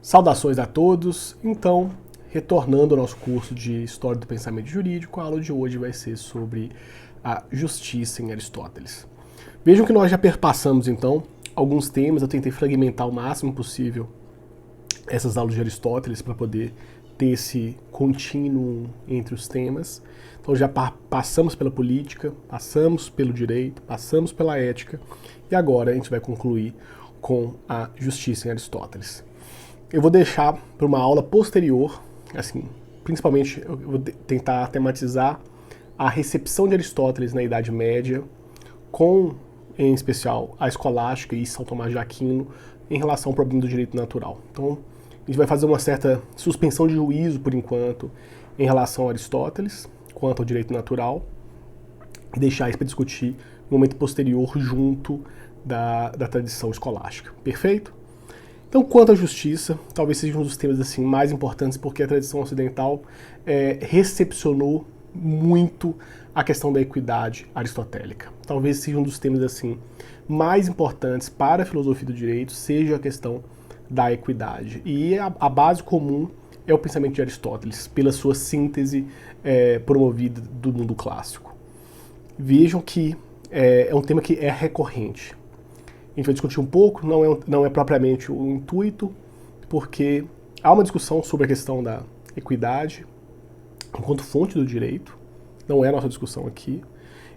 Saudações a todos. Então, retornando ao nosso curso de História do Pensamento Jurídico, a aula de hoje vai ser sobre a justiça em Aristóteles. Vejam que nós já perpassamos, então, alguns temas. Eu tentei fragmentar o máximo possível essas aulas de Aristóteles para poder ter esse contínuo entre os temas. Então já passamos pela política, passamos pelo direito, passamos pela ética e agora a gente vai concluir com a justiça em Aristóteles. Eu vou deixar para uma aula posterior, assim, principalmente eu vou tentar tematizar a recepção de Aristóteles na Idade Média, com, em especial, a escolástica e São Tomás de Aquino em relação ao problema do direito natural. Então, a gente vai fazer uma certa suspensão de juízo, por enquanto, em relação a Aristóteles, quanto ao direito natural, e deixar isso para discutir no momento posterior junto da tradição escolástica. Perfeito? Então, quanto à justiça, talvez seja um dos temas assim, mais importantes, porque a tradição ocidental recepcionou muito a questão da equidade aristotélica. Talvez seja um dos temas assim, mais importantes para a filosofia do direito, seja a questão da equidade. E a base comum é o pensamento de Aristóteles, pela sua síntese promovida do mundo clássico. Vejam que é um tema que é recorrente. A gente vai discutir um pouco, não é propriamente o intuito, porque há uma discussão sobre a questão da equidade enquanto fonte do direito, não é a nossa discussão aqui,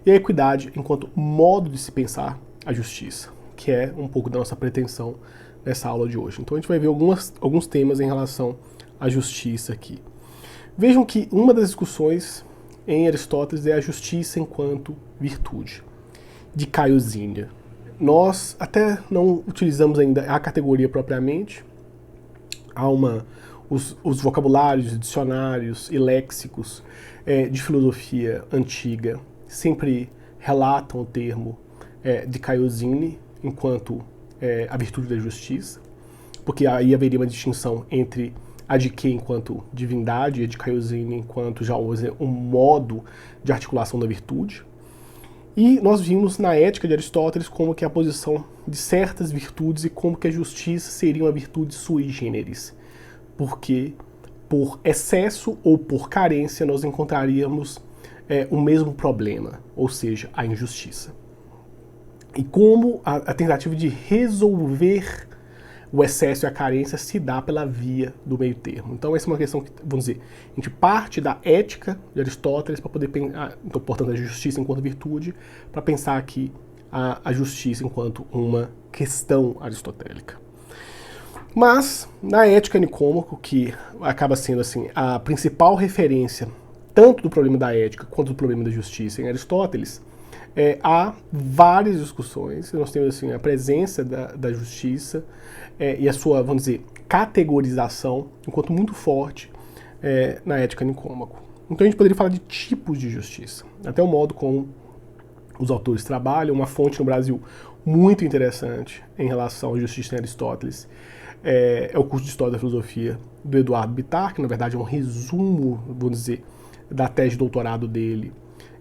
e a equidade enquanto modo de se pensar a justiça, que é um pouco da nossa pretensão nessa aula de hoje. Então a gente vai ver alguns temas em relação à justiça aqui. Vejam que uma das discussões em Aristóteles é a justiça enquanto virtude, de Caio Zinner. Nós até não utilizamos ainda a categoria propriamente, há os vocabulários, dicionários e léxicos de filosofia antiga sempre relatam o termo de Caio Zinner enquanto a virtude da justiça, porque aí haveria uma distinção entre a de que enquanto divindade e a de Caio Zinner enquanto já um modo de articulação da virtude. E nós vimos na ética de Aristóteles como que a posição de certas virtudes e como que a justiça seria uma virtude sui generis, porque por excesso ou por carência nós encontraríamos o mesmo problema, ou seja, a injustiça. E como a tentativa de resolver o excesso e a carência se dá pela via do meio termo. Então essa é uma questão que, vamos dizer, a gente parte da ética de Aristóteles para poder pensar, então, portanto, a justiça enquanto virtude, para pensar aqui a justiça enquanto uma questão aristotélica. Mas, na ética Nicômaco, que acaba sendo assim a principal referência tanto do problema da ética quanto do problema da justiça em Aristóteles, há várias discussões. Nós temos assim, a presença da justiça e a sua, vamos dizer, categorização enquanto muito forte na ética Nicômaco. Então a gente poderia falar de tipos de justiça, até o modo como os autores trabalham. Uma fonte no Brasil muito interessante em relação à justiça em Aristóteles é o curso de História da Filosofia do Eduardo Bittar, que na verdade é um resumo, vamos dizer, da tese de doutorado dele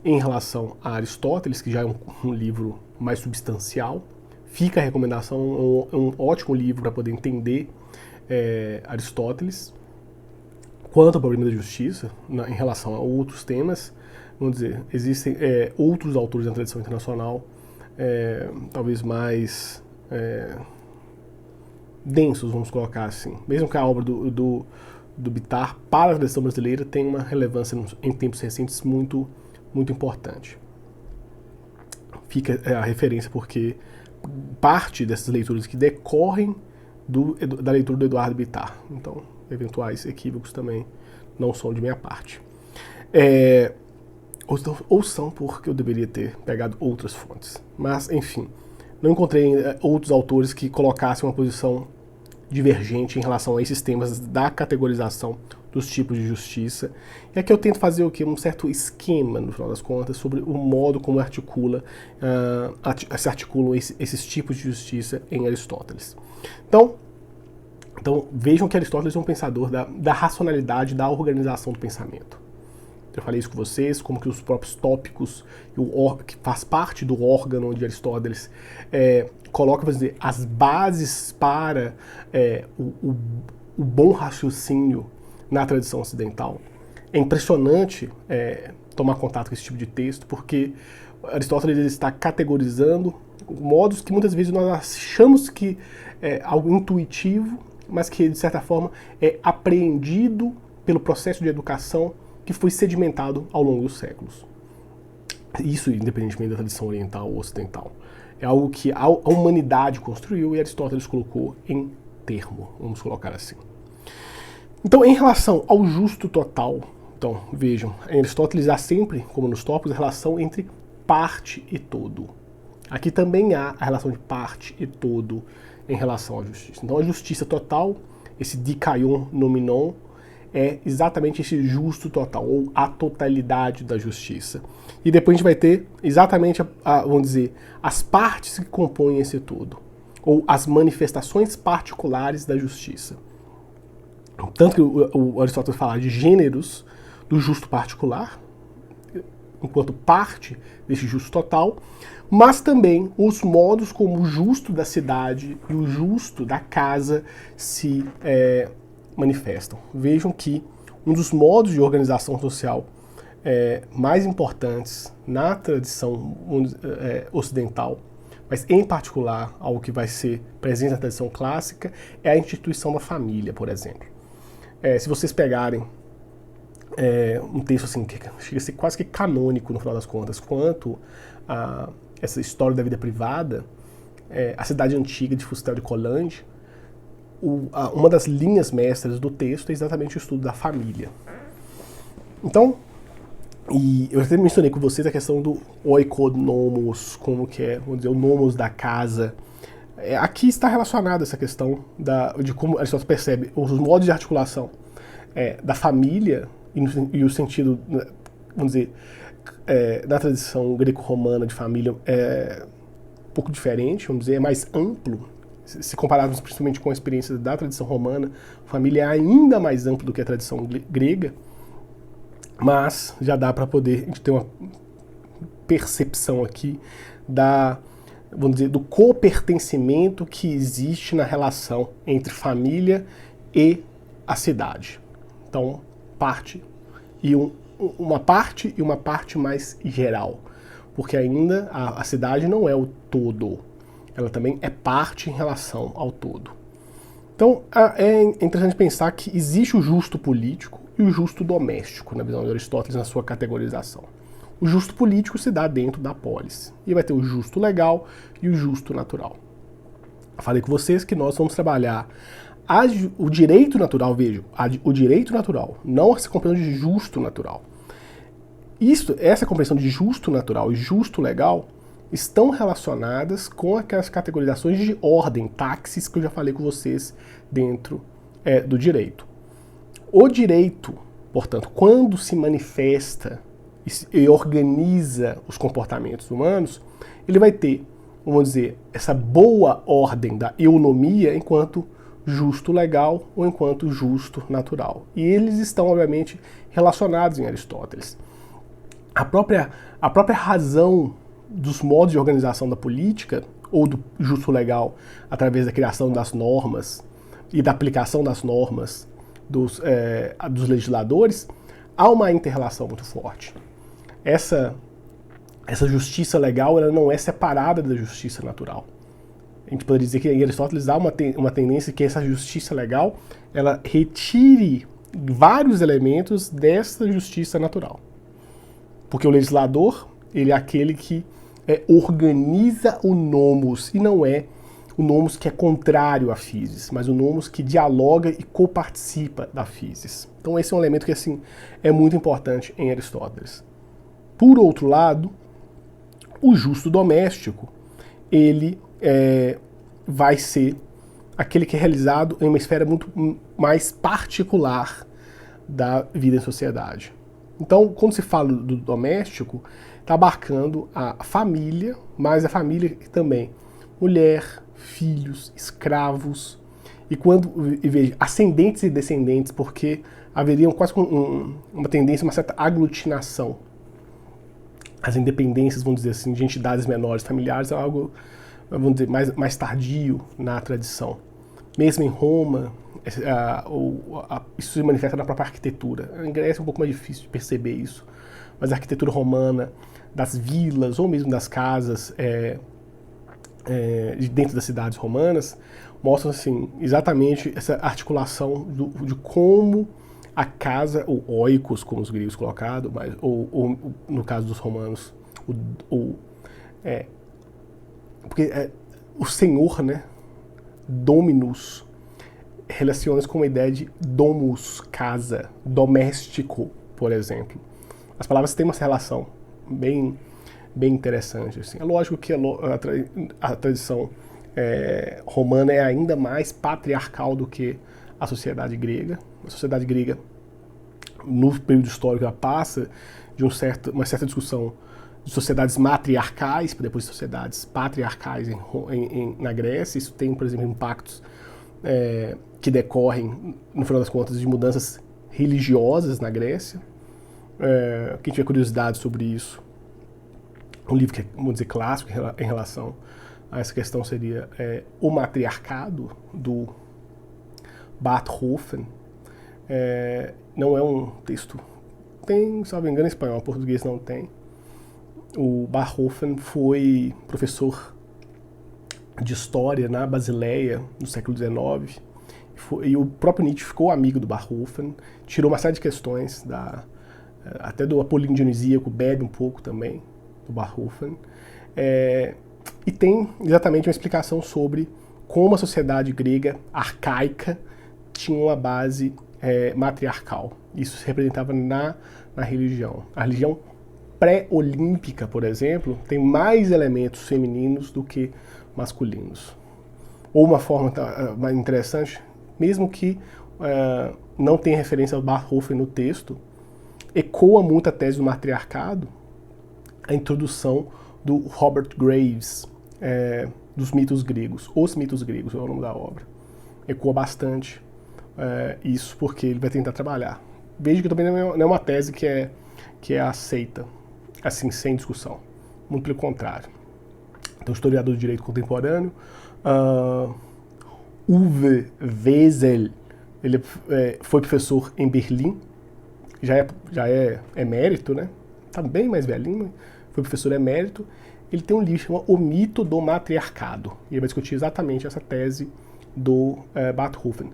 em relação a Aristóteles, que já é um livro mais substancial. Fica a recomendação, é um ótimo livro para poder entender Aristóteles. Quanto ao problema da justiça, em relação a outros temas, vamos dizer, existem outros autores da tradição internacional, talvez mais densos, vamos colocar assim. Mesmo que a obra do Bittar para a tradição brasileira tenha uma relevância em tempos recentes muito importante. Fica a referência porque parte dessas leituras que decorrem da leitura do Eduardo Bittar. Então, eventuais equívocos também não são de minha parte. Ou são porque eu deveria ter pegado outras fontes. Mas, enfim, não encontrei outros autores que colocassem uma posição divergente em relação a esses temas da categorização dos tipos de justiça. E aqui eu tento fazer o quê? Um certo esquema, no final das contas, sobre o modo como se articulam esses tipos de justiça em Aristóteles. Então vejam que Aristóteles é um pensador da racionalidade, da organização do pensamento. Eu falei isso com vocês, como que os próprios tópicos, que faz parte do órgão de Aristóteles, coloca, vamos dizer, as bases para o bom raciocínio na tradição ocidental. É impressionante tomar contato com esse tipo de texto, porque Aristóteles está categorizando modos que muitas vezes nós achamos que é algo intuitivo, mas que, de certa forma, é apreendido pelo processo de educação que foi sedimentado ao longo dos séculos. Isso independentemente da tradição oriental ou ocidental. É algo que a humanidade construiu e Aristóteles colocou em termo, vamos colocar assim. Então, em relação ao justo total, então, vejam, em Aristóteles há sempre, como nos tópicos, a relação entre parte e todo. Aqui também há a relação de parte e todo em relação à justiça. Então, a justiça total, esse dikaion nominon, é exatamente esse justo total, ou a totalidade da justiça. E depois a gente vai ter exatamente, vamos dizer, as partes que compõem esse todo, ou as manifestações particulares da justiça. Tanto que o Aristóteles fala de gêneros do justo particular, enquanto parte desse justo total, mas também os modos como o justo da cidade e o justo da casa se manifestam. Vejam que um dos modos de organização social mais importantes na tradição ocidental, mas em particular algo que vai ser presente na tradição clássica, é a instituição da família, por exemplo. Se vocês pegarem um texto assim, que chega a ser quase que canônico no final das contas, quanto a essa história da vida privada, a cidade antiga de Fustel de Coulanges, uma das linhas mestras do texto é exatamente o estudo da família. Então, e eu até mencionei com vocês a questão do oikonomos, como que é, vamos dizer, o nomos da casa. Aqui está relacionada essa questão de como Aristóteles percebe os modos de articulação da família e o sentido, vamos dizer, da tradição greco-romana de família é um pouco diferente, vamos dizer, é mais amplo. Se compararmos principalmente com a experiência da tradição romana, a família é ainda mais ampla do que a tradição grega, mas já dá para poder a gente ter uma percepção aqui vamos dizer, do copertencimento que existe na relação entre família e a cidade. Então, uma parte mais geral, porque ainda a cidade não é o todo, ela também é parte em relação ao todo. Então, é interessante pensar que existe o justo político e o justo doméstico, na visão de Aristóteles, na sua categorização. O justo político se dá dentro da polis, e vai ter o justo legal e o justo natural. Eu falei com vocês que nós vamos trabalhar o direito natural, vejam, o direito natural, não essa compreensão de justo natural. Essa compreensão de justo natural e justo legal estão relacionadas com aquelas categorizações de ordem, táxis, que eu já falei com vocês dentro do direito. O direito, portanto, quando se manifesta e organiza os comportamentos humanos, ele vai ter, vamos dizer, essa boa ordem da eunomia enquanto justo legal ou enquanto justo natural. E eles estão, obviamente, relacionados em Aristóteles. A própria razão dos modos de organização da política, ou do justo legal, através da criação das normas e da aplicação das normas dos legisladores, há uma inter-relação muito forte. Essa justiça legal ela não é separada da justiça natural. A gente poderia dizer que em Aristóteles há uma tendência que essa justiça legal ela retire vários elementos dessa justiça natural. Porque o legislador ele é aquele que organiza o nomos, e não é o nomos que é contrário à physis, mas o nomos que dialoga e coparticipa da physis. Então esse é um elemento que assim, é muito importante em Aristóteles. Por outro lado, o justo doméstico, ele vai ser aquele que é realizado em uma esfera muito mais particular da vida em sociedade. Então, quando se fala do doméstico, está abarcando a família, mas a família também mulher, filhos, escravos, e veja, ascendentes e descendentes, porque haveria quase uma tendência, uma certa aglutinação. As independências, vamos dizer assim, de entidades menores familiares é algo, vamos dizer, mais tardio na tradição. Mesmo em Roma, isso se manifesta na própria arquitetura. Na Grécia é um pouco mais difícil de perceber isso, mas a arquitetura romana das vilas ou mesmo das casas dentro das cidades romanas mostra assim, exatamente essa articulação de como a casa, ou oikos, como os gregos colocaram, ou no caso dos romanos, porque o senhor, né, dominus, relaciona-se com a ideia de domus, casa, doméstico, por exemplo. As palavras têm uma relação bem interessante. Assim. É lógico que a tradição romana é ainda mais patriarcal do que a sociedade grega. A sociedade grega, no período histórico, ela passa de uma certa discussão de sociedades matriarcais, para depois sociedades patriarcais na Grécia. Isso tem, por exemplo, impactos que decorrem, no final das contas, de mudanças religiosas na Grécia. Quem tiver curiosidade sobre isso, um livro que é, vamos dizer, clássico em relação a essa questão seria O Matriarcado, do Bathhofen. Não é um texto, tem, se não me engano, em espanhol, em português não tem. O Bathhofen foi professor de história na Basileia no século XIX, e o próprio Nietzsche ficou amigo do Bathhofen, tirou uma série de questões, até do Apolíneo Dionisíaco, bebe um pouco também, do Bathhofen, e tem exatamente uma explicação sobre como a sociedade grega arcaica tinha uma base matriarcal. Isso se representava na religião. A religião pré-olímpica, por exemplo, tem mais elementos femininos do que masculinos. Ou uma forma mais interessante, mesmo que não tenha referência ao Bathhofen no texto, ecoa muito a tese do matriarcado, a introdução do Robert Graves, dos mitos gregos. Os mitos gregos é o nome da obra. Ecoa bastante isso, porque ele vai tentar trabalhar. Veja que também não é uma tese que é aceita, assim, sem discussão. Muito pelo contrário. Então, historiador de direito contemporâneo, Uwe Wesel, ele foi professor em Berlim, já é emérito, né? Tá bem mais velhinho, mas foi professor emérito. Ele tem um livro que chama O Mito do Matriarcado, e ele vai discutir exatamente essa tese do Bathhofen.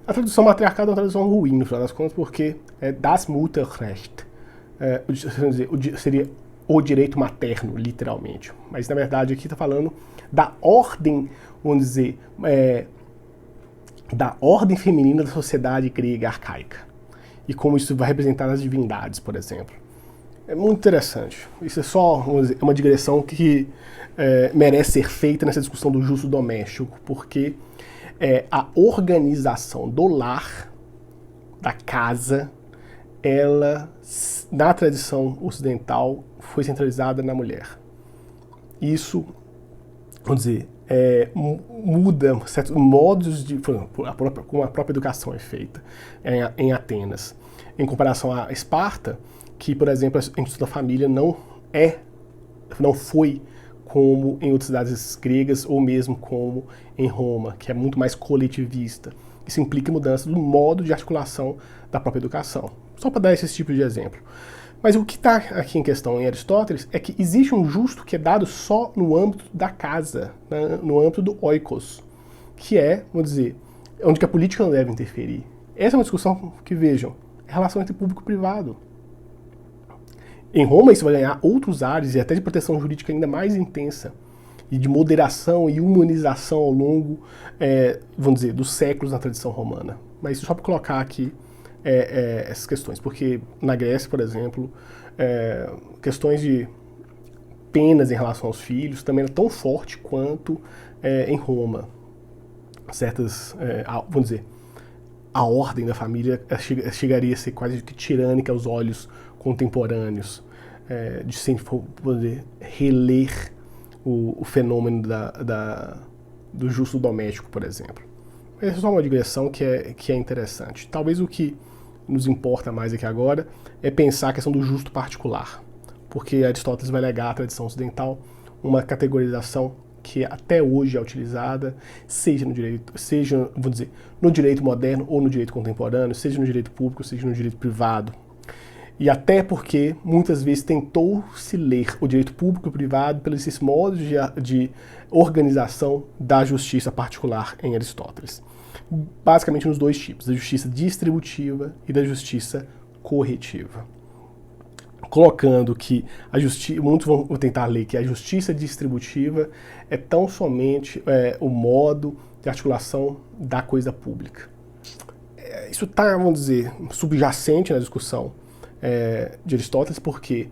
A tradução matriarcado é uma tradução ruim, no final das contas, porque é das Mutterrecht, seria o direito materno, literalmente. Mas, na verdade, aqui está falando da ordem, vamos dizer, da ordem feminina da sociedade grega arcaica. E como isso vai representar nas divindades, por exemplo. É muito interessante. Isso é só, vamos dizer, uma digressão que merece ser feita nessa discussão do justo doméstico, porque a organização do lar, da casa, ela, na tradição ocidental, foi centralizada na mulher. Isso, vamos dizer, muda certos modos de, como a própria educação é feita em Atenas. Em comparação a Esparta, que, por exemplo, a instituição da família não foi como em outras cidades gregas ou mesmo como em Roma, que é muito mais coletivista. Isso implica mudança do modo de articulação da própria educação. Só para dar esse tipo de exemplo. Mas o que está aqui em questão em Aristóteles é que existe um justo que é dado só no âmbito da casa, né, no âmbito do oikos, que é, vamos dizer, onde que a política não deve interferir. Essa é uma discussão que, vejam, é relação entre público e privado. Em Roma isso vai ganhar outros ares e até de proteção jurídica ainda mais intensa, e de moderação e humanização ao longo, vamos dizer, dos séculos na tradição romana. Mas só para colocar aqui essas questões, porque na Grécia, por exemplo, questões de penas em relação aos filhos também era tão forte quanto em Roma. Certas, vamos dizer, a ordem da família chegaria a ser quase que tirânica aos olhos contemporâneos, de sempre poder reler o fenômeno do justo doméstico, por exemplo. Essa é só uma digressão que é interessante. Talvez o que nos importa mais aqui agora é pensar a questão do justo particular, porque Aristóteles vai legar à tradição ocidental uma categorização que até hoje é utilizada, seja no direito, seja, vamos dizer, no direito moderno ou no direito contemporâneo, seja no direito público, seja no direito privado. E até porque muitas vezes tentou-se ler o direito público e privado pelos esses modos de organização da justiça particular em Aristóteles. Basicamente nos dois tipos, da justiça distributiva e da justiça corretiva. Colocando que a justiça, muitos vão tentar ler que a justiça distributiva é tão somente o modo de articulação da coisa pública. Isso está, vamos dizer, subjacente na discussão de Aristóteles, porque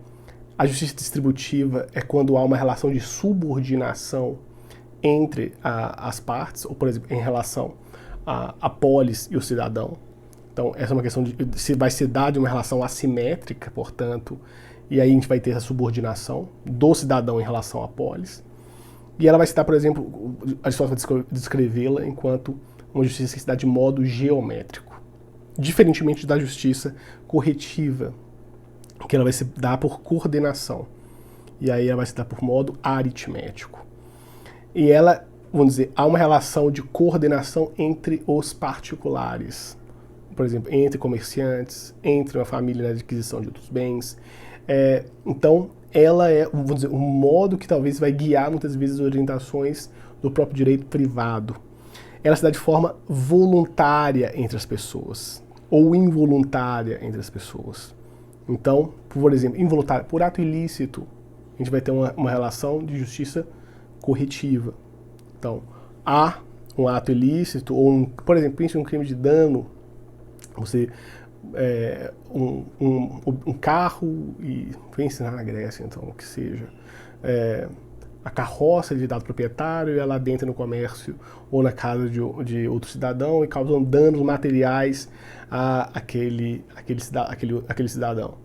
a justiça distributiva é quando há uma relação de subordinação entre as partes, ou, por exemplo, em relação a polis e o cidadão. Então, essa é uma questão de se vai se dar de uma relação assimétrica, portanto, e aí a gente vai ter essa subordinação do cidadão em relação à polis. E ela vai se dar, por exemplo, Aristóteles vai descrevê-la enquanto uma justiça que se dá de modo geométrico, diferentemente da justiça corretiva, que ela vai se dar por coordenação. E aí ela vai se dar por modo aritmético. E ela, vamos dizer, há uma relação de coordenação entre os particulares. Por exemplo, entre comerciantes, entre uma família na adquisição de outros bens. Então, ela é, vamos dizer, um modo que talvez vai guiar muitas vezes as orientações do próprio direito privado. Ela se dá de forma voluntária entre as pessoas, ou involuntária entre as pessoas. Então, por exemplo, involuntária, por ato ilícito, a gente vai ter uma relação de justiça corretiva. Então, há um ato ilícito, ou, por exemplo, pense em um crime de dano, você, um carro, e pense na Grécia, então, que seja, a carroça de dado proprietário e ela adentra no comércio ou na casa de outro cidadão e causam danos materiais àquele cidadão.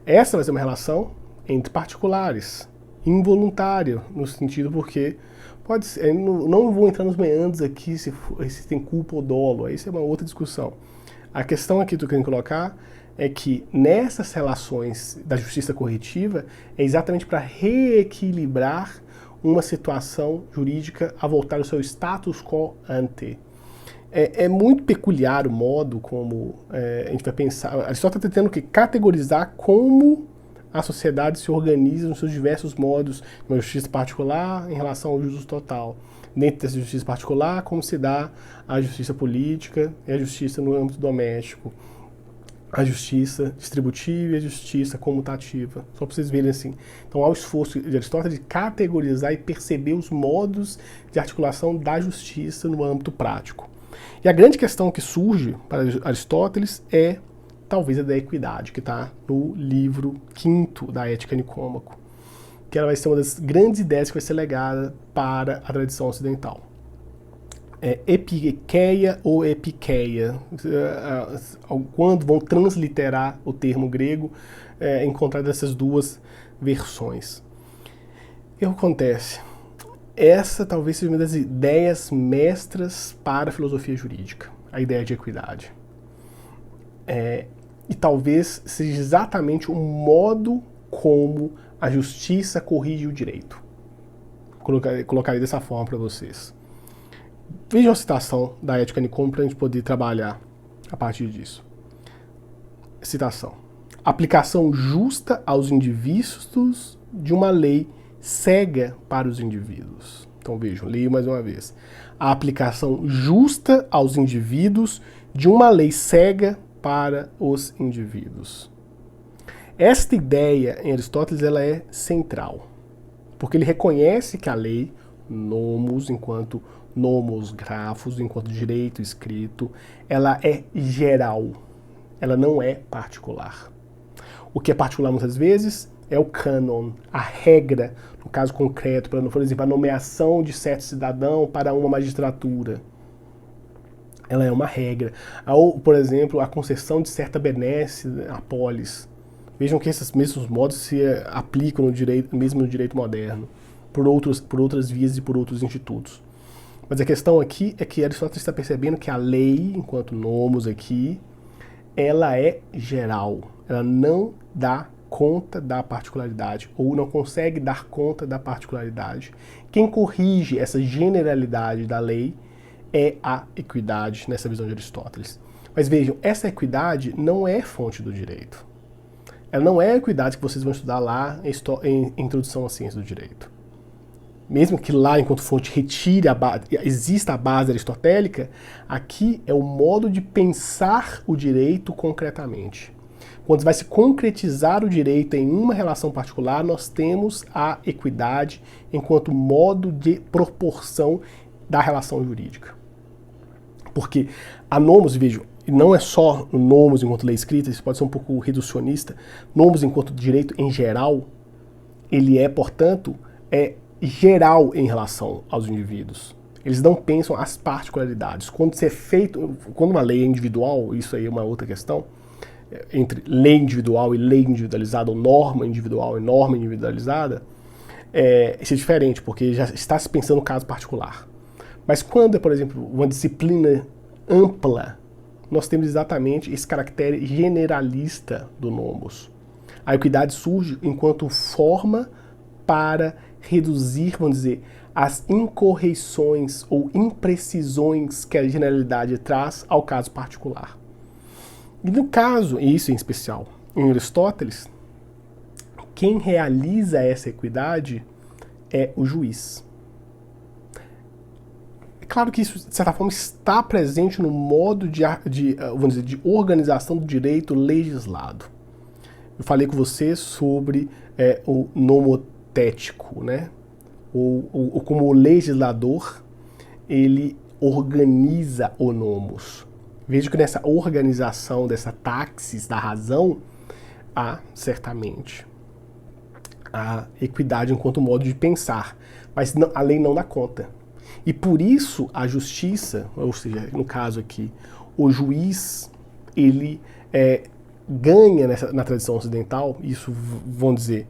Essa vai ser uma relação entre particulares, involuntária, no sentido porque pode ser, não vou entrar nos meandros aqui se tem culpa ou dolo, isso é uma outra discussão. A questão aqui que eu quero colocar é que nessas relações da justiça corretiva é exatamente para reequilibrar uma situação jurídica a voltar ao seu status quo ante. É muito peculiar o modo como a gente vai pensar. Aristóteles está tentando categorizar como a sociedade se organiza nos seus diversos modos, uma justiça particular em relação ao justo total. Dentro dessa justiça particular, como se dá a justiça política e a justiça no âmbito doméstico, a justiça distributiva e a justiça comutativa. Só para vocês verem assim. Então há o esforço de Aristóteles de categorizar e perceber os modos de articulação da justiça no âmbito prático. E a grande questão que surge para Aristóteles é talvez a da equidade, que está no livro 5º da Ética Nicômaco, que ela vai ser uma das grandes ideias que vai ser legada para a tradição ocidental. Epikeia ou epikeia, quando vão transliterar o termo grego, encontrar essas duas versões. O que acontece? Essa talvez seja uma das ideias mestras para a filosofia jurídica, a ideia de equidade. E talvez seja exatamente o modo como a justiça corrige o direito. Colocarei dessa forma para vocês. Vejam a citação da Ética Nicômaco para a gente poder trabalhar a partir disso. Citação. Aplicação justa aos indivíduos de uma lei cega para os indivíduos. Então vejam, leio mais uma vez. A aplicação justa aos indivíduos de uma lei cega para os indivíduos. Esta ideia em Aristóteles ela é central, porque ele reconhece que a lei, nomos, enquanto nomos grafos, enquanto direito escrito, ela é geral, ela não é particular. O que é particular muitas vezes é o cânon, a regra, no caso concreto, por exemplo, a nomeação de certo cidadão para uma magistratura. Ela é uma regra. Ou, por exemplo, a concessão de certa benesse à polis. Vejam que esses mesmos modos se aplicam no direito, mesmo no direito moderno, por outras vias e por outros institutos. Mas a questão aqui é que Aristóteles está percebendo que a lei, enquanto nomos aqui, ela é geral. Ela não dá conta da particularidade ou não consegue dar conta da particularidade. Quem corrige essa generalidade da lei é a equidade nessa visão de Aristóteles. Mas vejam, essa equidade não é fonte do direito. Ela não é a equidade que vocês vão estudar lá em Introdução à Ciência do Direito. Mesmo que lá, enquanto fonte, retire exista a base aristotélica, aqui é o modo de pensar o direito concretamente. Quando vai se concretizar o direito em uma relação particular, nós temos a equidade enquanto modo de proporção da relação jurídica. Porque a nomos, vejo, não é só o nomos enquanto lei escrita, isso pode ser um pouco reducionista. Nomos enquanto direito em geral, ele é, portanto, geral em relação aos indivíduos. Eles não pensam as particularidades. Quando uma lei é individual, isso aí é uma outra questão, entre lei individual e lei individualizada, ou norma individual e norma individualizada, isso é diferente, porque já está se pensando no caso particular. Mas quando é, por exemplo, uma disciplina ampla, nós temos exatamente esse caractere generalista do nomos. A equidade surge enquanto forma para reduzir, vamos dizer, as incorreções ou imprecisões que a generalidade traz ao caso particular. E no caso, e isso em especial, em Aristóteles, quem realiza essa equidade é o juiz. É claro que isso, de certa forma, está presente no modo vamos dizer, de organização do direito legislado. Eu falei com você sobre o nomotético, né? Ou como o legislador, ele organiza o nomos. Vejo que nessa organização, dessa táxis da razão, há, certamente, a equidade enquanto modo de pensar. Mas não, a lei não dá conta. E por isso a justiça, ou seja, no caso aqui, o juiz, ele ganha na tradição ocidental, isso, vamos dizer,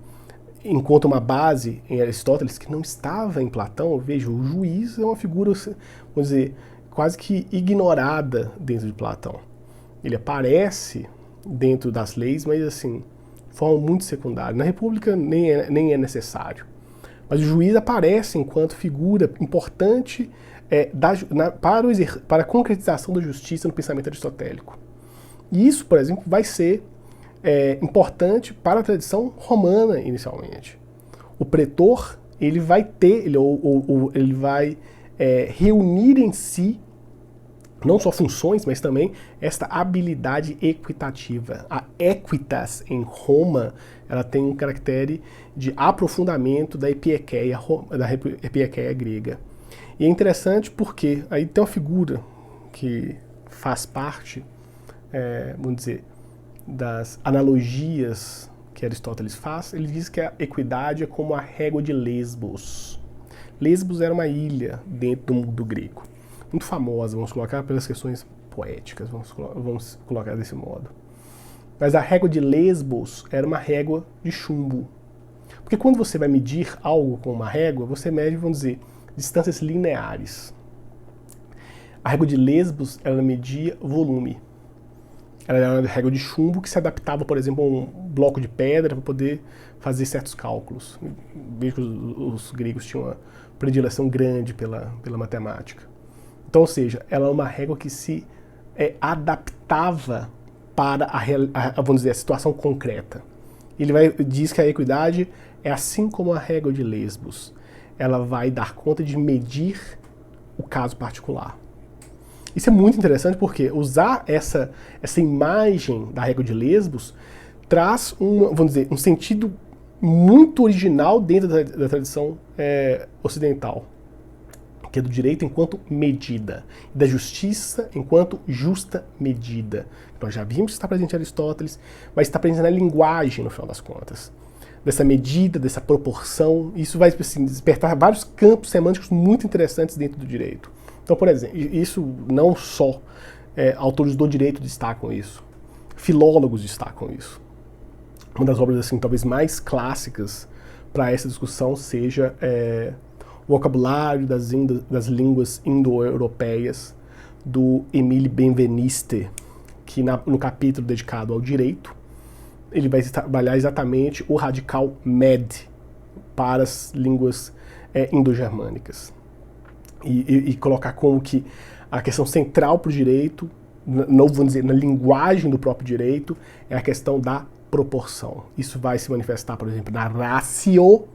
enquanto uma base em Aristóteles que não estava em Platão. Veja, o juiz é uma figura, vamos dizer, quase que ignorada dentro de Platão. Ele aparece dentro das leis, mas assim, de forma muito secundária. Na República nem é necessário. Mas o juiz aparece enquanto figura importante para a concretização da justiça no pensamento aristotélico. E isso, por exemplo, vai ser importante para a tradição romana inicialmente. O pretor, ele vai ter, ele vai reunir em si não só funções, mas também esta habilidade equitativa. A equitas em Roma, ela tem um caractere de aprofundamento da epieikeia grega. E é interessante porque aí tem uma figura que faz parte, vamos dizer, das analogias que Aristóteles faz. Ele diz que a equidade é como a régua de Lesbos. Lesbos era uma ilha dentro do mundo grego, muito famosa, vamos colocar pelas questões poéticas, vamos colocar desse modo. Mas a régua de Lesbos era uma régua de chumbo. Porque quando você vai medir algo com uma régua, você mede, vamos dizer, distâncias lineares. A régua de Lesbos, ela media volume. Ela era uma régua de chumbo que se adaptava, por exemplo, a um bloco de pedra para poder fazer certos cálculos. Vejo que os gregos tinham uma predileção grande pela matemática. Então, ou seja, ela é uma régua que se adaptava para vamos dizer, a situação concreta. Ele diz que a equidade é assim como a régua de Lesbos. Ela vai dar conta de medir o caso particular. Isso é muito interessante porque usar essa imagem da régua de Lesbos traz vamos dizer, um sentido muito original dentro da tradição ocidental, que é do direito enquanto medida, e da justiça enquanto justa medida. Nós já vimos que está presente em Aristóteles, mas está presente na linguagem, no final das contas. Dessa medida, dessa proporção, isso vai assim, despertar vários campos semânticos muito interessantes dentro do direito. Então, por exemplo, isso não só autores do direito destacam isso, filólogos destacam isso. Uma das obras assim talvez mais clássicas para essa discussão seja o Vocabulário das Línguas Indo-Europeias, do Émile Benveniste, que no capítulo dedicado ao direito, ele vai trabalhar exatamente o radical med para as línguas indo-germânicas. E colocar como que a questão central para o direito, não vamos dizer na linguagem do próprio direito, é a questão da proporção. Isso vai se manifestar, por exemplo, na ratio,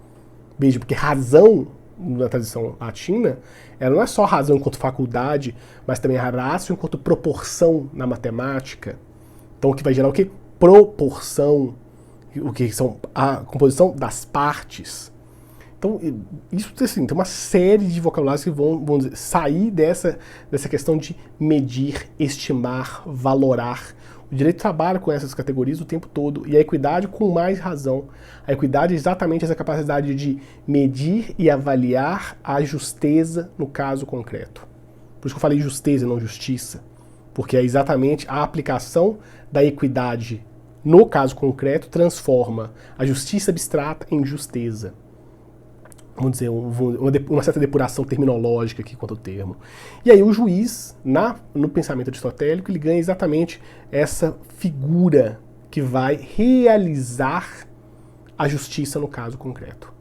veja, porque razão, na tradição latina, ela não é só razão enquanto faculdade, mas também a ratio enquanto proporção na matemática. Então, o que vai gerar o quê? Proporção, o que são a composição das partes. Então, isso assim, tem uma série de vocabulários que vão dizer, sair dessa questão de medir, estimar, valorar. O direito trabalha com essas categorias o tempo todo, e a equidade com mais razão. A equidade é exatamente essa capacidade de medir e avaliar a justeza no caso concreto. Por isso que eu falei justeza e não justiça, porque é exatamente a aplicação da equidade no caso concreto transforma a justiça abstrata em justeza. Vamos dizer, uma certa depuração terminológica aqui quanto ao termo. E aí o juiz, no pensamento aristotélico, ele ganha exatamente essa figura que vai realizar a justiça no caso concreto,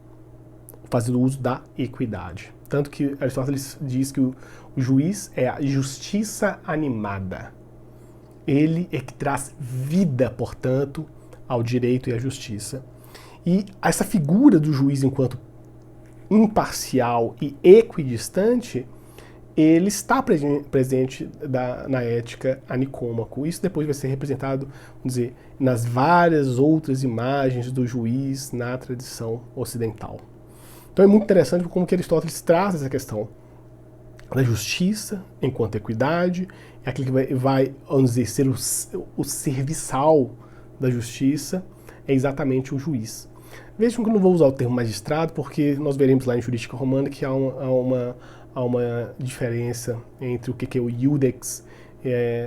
fazendo uso da equidade. Tanto que Aristóteles diz que o juiz é a justiça animada. Ele é que traz vida, portanto, ao direito e à justiça. E essa figura do juiz enquanto imparcial e equidistante, ele está presente na ética a Nicômaco. Isso depois vai ser representado, vamos dizer, nas várias outras imagens do juiz na tradição ocidental. Então é muito interessante como que Aristóteles traz essa questão da justiça enquanto equidade, é aquele que vai vamos dizer, ser o serviçal da justiça, é exatamente o juiz. Vejam que eu não vou usar o termo magistrado, porque nós veremos lá em Jurídica Romana que há uma diferença entre o que é o iudex,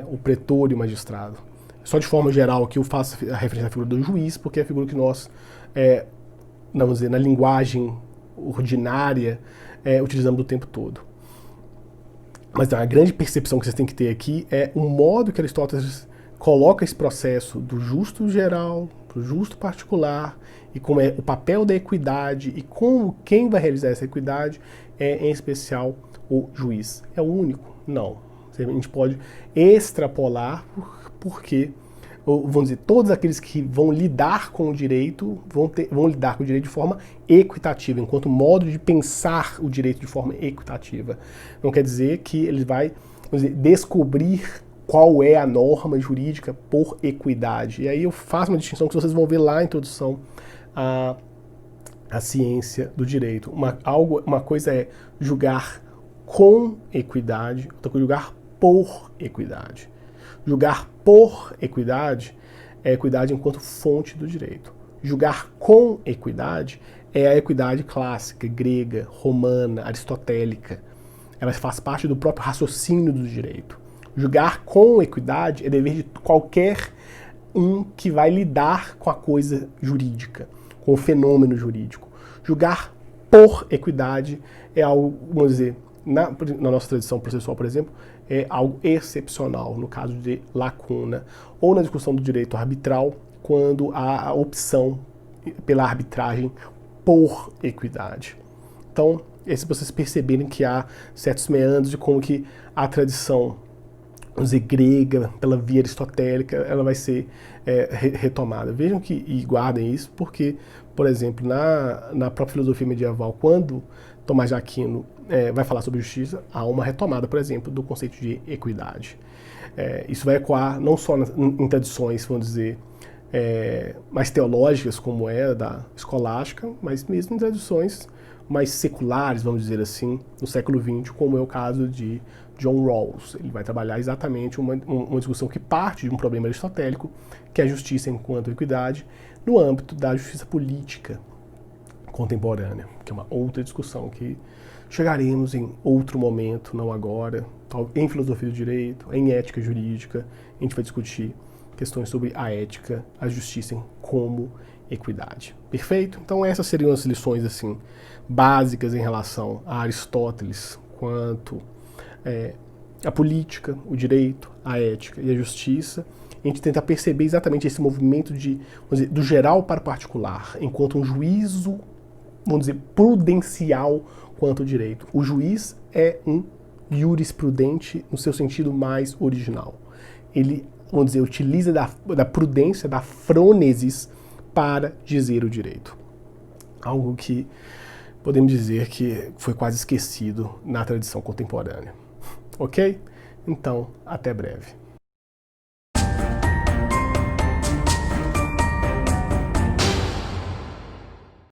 o pretor e o magistrado. Só de forma geral aqui eu faço a referência à figura do juiz, porque é a figura que nós, vamos dizer, na linguagem ordinária, utilizamos o tempo todo. Mas a grande percepção que vocês têm que ter aqui é o modo que Aristóteles coloca esse processo do justo geral para o justo particular, e como é o papel da equidade e como quem vai realizar essa equidade é, em especial, o juiz. É o único? Não. A gente pode extrapolar porque, vamos dizer, todos aqueles que vão lidar com o direito vão lidar com o direito de forma equitativa, enquanto modo de pensar o direito de forma equitativa. Não quer dizer que ele vai, vamos dizer, descobrir qual é a norma jurídica por equidade. E aí eu faço uma distinção que vocês vão ver lá na introdução à ciência do direito. Uma coisa é julgar com equidade, outra coisa é julgar por equidade. Julgar por equidade é a equidade enquanto fonte do direito. Julgar com equidade é a equidade clássica, grega, romana, aristotélica. Ela faz parte do próprio raciocínio do direito. Julgar com equidade é dever de qualquer um que vai lidar com a coisa jurídica, com o fenômeno jurídico. Julgar por equidade é algo, vamos dizer, na nossa tradição processual, por exemplo, é algo excepcional, no caso de lacuna, ou na discussão do direito arbitral, quando há a opção pela arbitragem por equidade. Então, é se vocês perceberem que há certos meandros de como que a tradição, vamos dizer, grega, pela via aristotélica, ela vai ser retomada. Vejam que, e guardem isso, porque, por exemplo, na própria filosofia medieval, quando Tomás de Aquino vai falar sobre justiça, há uma retomada, por exemplo, do conceito de equidade. Isso vai ecoar não só em tradições, vamos dizer, mais teológicas, como é da escolástica, mas mesmo em tradições mais seculares, vamos dizer assim, no século XX, como é o caso de John Rawls. Ele vai trabalhar exatamente uma discussão que parte de um problema aristotélico, que é a justiça enquanto equidade, no âmbito da justiça política contemporânea, que é uma outra discussão que chegaremos em outro momento, não agora, em filosofia do direito, em ética jurídica, a gente vai discutir questões sobre a ética, a justiça como equidade. Perfeito? Então essas seriam as lições assim básicas em relação a Aristóteles quanto a política, o direito, a ética e a justiça, a gente tenta perceber exatamente esse movimento de, vamos dizer, do geral para o particular, enquanto um juízo, vamos dizer, prudencial quanto ao direito. O juiz é um jurisprudente no seu sentido mais original. Ele, vamos dizer, utiliza da prudência, da frônesis para dizer o direito. Algo que podemos dizer que foi quase esquecido na tradição contemporânea. Ok? Então, até breve.